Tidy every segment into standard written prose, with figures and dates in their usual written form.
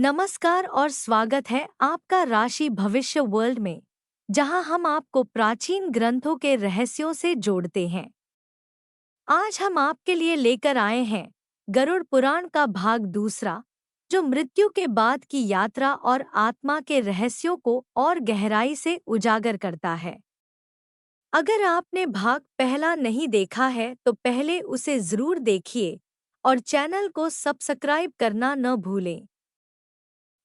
नमस्कार और स्वागत है आपका राशि भविष्य वर्ल्ड में, जहां हम आपको प्राचीन ग्रंथों के रहस्यों से जोड़ते हैं। आज हम आपके लिए लेकर आए हैं गरुड़ पुराण का भाग दूसरा, जो मृत्यु के बाद की यात्रा और आत्मा के रहस्यों को और गहराई से उजागर करता है। अगर आपने भाग पहला नहीं देखा है तो पहले उसे जरूर देखिए और चैनल को सब्सक्राइब करना न भूलें।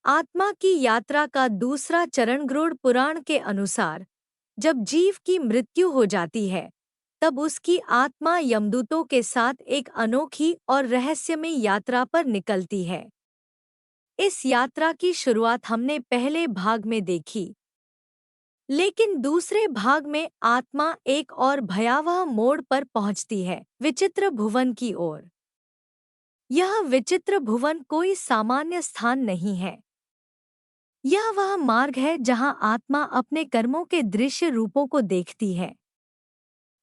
आत्मा की यात्रा का दूसरा चरण गरुड़ पुराण के अनुसार, जब जीव की मृत्यु हो जाती है, तब उसकी आत्मा यमदूतों के साथ एक अनोखी और रहस्यमय यात्रा पर निकलती है। इस यात्रा की शुरुआत हमने पहले भाग में देखी, लेकिन दूसरे भाग में आत्मा एक और भयावह मोड़ पर पहुंचती है, विचित्र भुवन की ओर। यह विचित्र भुवन कोई सामान्य स्थान नहीं है। यह वह मार्ग है जहां आत्मा अपने कर्मों के दृश्य रूपों को देखती है।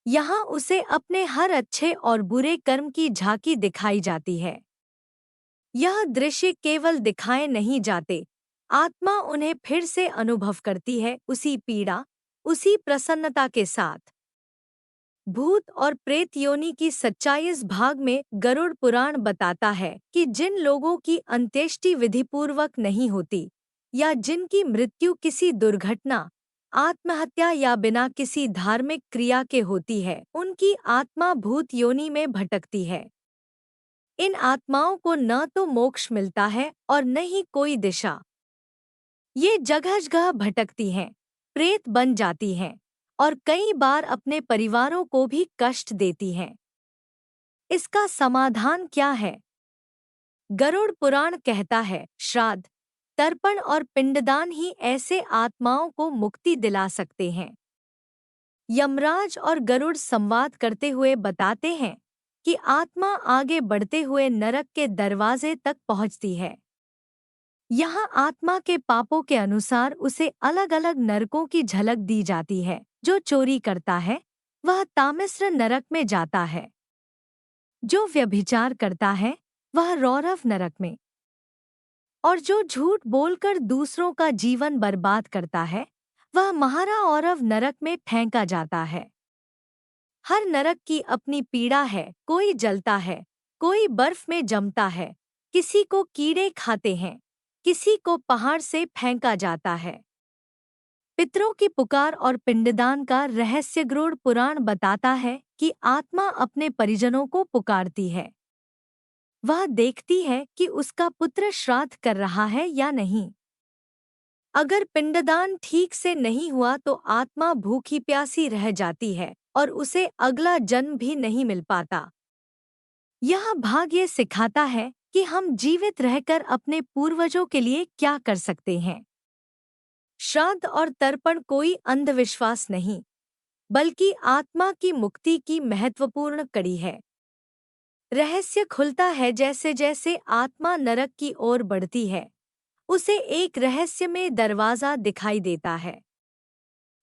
यहाँ उसे अपने हर अच्छे और बुरे कर्म की झांकी दिखाई जाती है। यह दृश्य केवल दिखाए नहीं जाते, आत्मा उन्हें फिर से अनुभव करती है, उसी पीड़ा, उसी प्रसन्नता के साथ। भूत और प्रेत योनि की सच्चाई। इस भाग में गरुड़ पुराण बताता है कि जिन लोगों की अंत्येष्टि विधिपूर्वक नहीं होती या जिनकी मृत्यु किसी दुर्घटना, आत्महत्या या बिना किसी धार्मिक क्रिया के होती है, उनकी आत्मा भूत योनि में भटकती है। इन आत्माओं को न तो मोक्ष मिलता है और न ही कोई दिशा। ये जगह-जगह भटकती हैं, प्रेत बन जाती हैं और कई बार अपने परिवारों को भी कष्ट देती हैं। इसका समाधान क्या है? गरुड़ पुराण कहता है, श्राद्ध, तर्पण और पिंडदान ही ऐसे आत्माओं को मुक्ति दिला सकते हैं। यमराज और गरुड़ संवाद करते हुए बताते हैं कि आत्मा आगे बढ़ते हुए नरक के दरवाजे तक पहुंचती है। यहाँ आत्मा के पापों के अनुसार उसे अलग-अलग नरकों की झलक दी जाती है। जो चोरी करता है, वह तामिस्र नरक में जाता है। जो व्यभिचार करता है, वह रौरव नरक में। और जो झूठ बोलकर दूसरों का जीवन बर्बाद करता है, वह महारा औरव नरक में फेंका जाता है। हर नरक की अपनी पीड़ा है। कोई जलता है, कोई बर्फ में जमता है, किसी को कीड़े खाते हैं, किसी को पहाड़ से फेंका जाता है। पितरों की पुकार और पिंडदान का रहस्य गरुड़ पुराण बताता है कि आत्मा अपने परिजनों को पुकारती है। वह देखती है कि उसका पुत्र श्राद्ध कर रहा है या नहीं। अगर पिंडदान ठीक से नहीं हुआ तो आत्मा भूखी प्यासी रह जाती है और उसे अगला जन्म भी नहीं मिल पाता। यह भाग ये सिखाता है कि हम जीवित रहकर अपने पूर्वजों के लिए क्या कर सकते हैं। श्राद्ध और तर्पण कोई अंधविश्वास नहीं, बल्कि आत्मा की मुक्ति की महत्वपूर्ण कड़ी है। रहस्य खुलता है जैसे जैसे आत्मा नरक की ओर बढ़ती है, उसे एक रहस्यमय दरवाजा दिखाई देता है।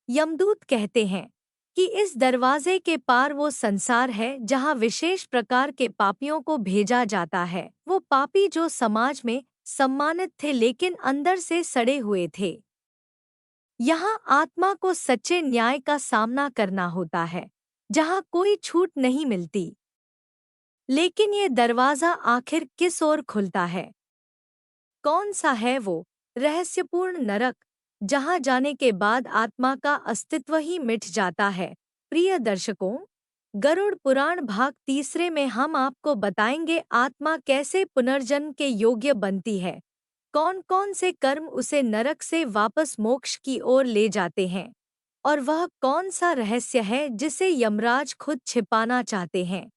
यमदूत कहते हैं कि इस दरवाजे के पार वो संसार है जहां विशेष प्रकार के पापियों को भेजा जाता है। वो पापी जो समाज में सम्मानित थे लेकिन अंदर से सड़े हुए थे। यहाँ आत्मा को सच्चे न्याय का सामना करना होता है, जहाँ कोई छूट नहीं मिलती। लेकिन ये दरवाजा आखिर किस ओर खुलता है? कौन सा है वो रहस्यपूर्ण नरक, जहाँ जाने के बाद आत्मा का अस्तित्व ही मिट जाता है? प्रिय दर्शकों, गरुड़ पुराण भाग तीसरे में हम आपको बताएंगे आत्मा कैसे पुनर्जन्म के योग्य बनती है, कौन कौन से कर्म उसे नरक से वापस मोक्ष की ओर ले जाते हैं, और वह कौन सा रहस्य है जिसे यमराज खुद छिपाना चाहते हैं।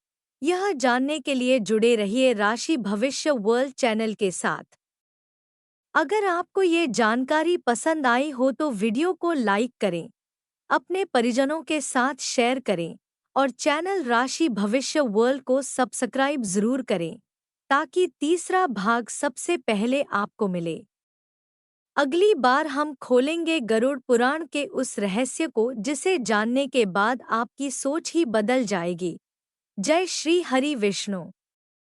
यह जानने के लिए जुड़े रहिए राशि भविष्य वर्ल्ड चैनल के साथ। अगर आपको ये जानकारी पसंद आई हो तो वीडियो को लाइक करें, अपने परिजनों के साथ शेयर करें और चैनल राशि भविष्य वर्ल्ड को सब्सक्राइब जरूर करें, ताकि तीसरा भाग सबसे पहले आपको मिले। अगली बार हम खोलेंगे गरुड़ पुराण के उस रहस्य को जिसे जानने के बाद आपकी सोच ही बदल जाएगी। जय श्री हरि विष्णु।